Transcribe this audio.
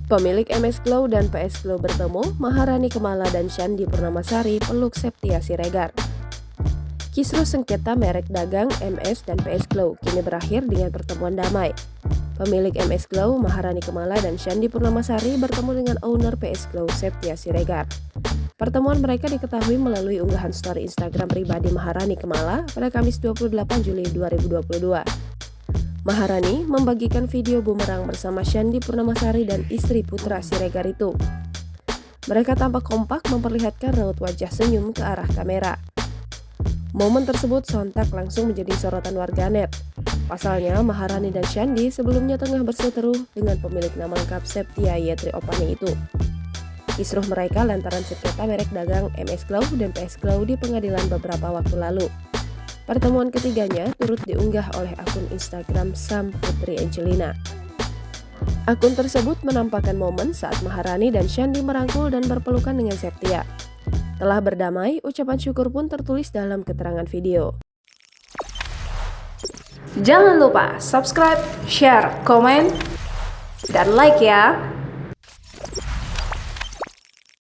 Pemilik MS Glow dan PS Glow bertemu, Maharani Kemala dan Shandy Purnamasari peluk Septia Siregar. Kisruh sengketa merek dagang MS dan PS Glow kini berakhir dengan pertemuan damai. Pemilik MS Glow, Maharani Kemala dan Shandy Purnamasari bertemu dengan owner PS Glow, Septia Siregar. Pertemuan mereka diketahui melalui unggahan story Instagram pribadi Maharani Kemala pada Kamis 28 Juli 2022. Maharani membagikan video bumerang bersama Shandy Purnamasari dan istri Putra Siregar itu. Mereka tampak kompak memperlihatkan raut wajah senyum ke arah kamera. Momen tersebut sontak langsung menjadi sorotan warganet. Pasalnya, Maharani dan Shandy sebelumnya tengah berseteru dengan pemilik nama lengkap Septia Yetri Opani itu. Kisruh mereka lantaran sengketa merek dagang MS Glow dan PS Glow di pengadilan beberapa waktu lalu. Pertemuan ketiganya turut diunggah oleh akun Instagram Sam Putri Angelina. Akun tersebut menampakkan momen saat Maharani dan Shandy merangkul dan berpelukan dengan Septia. Telah berdamai, ucapan syukur pun tertulis dalam keterangan video. Jangan lupa subscribe, share, komen, dan like ya!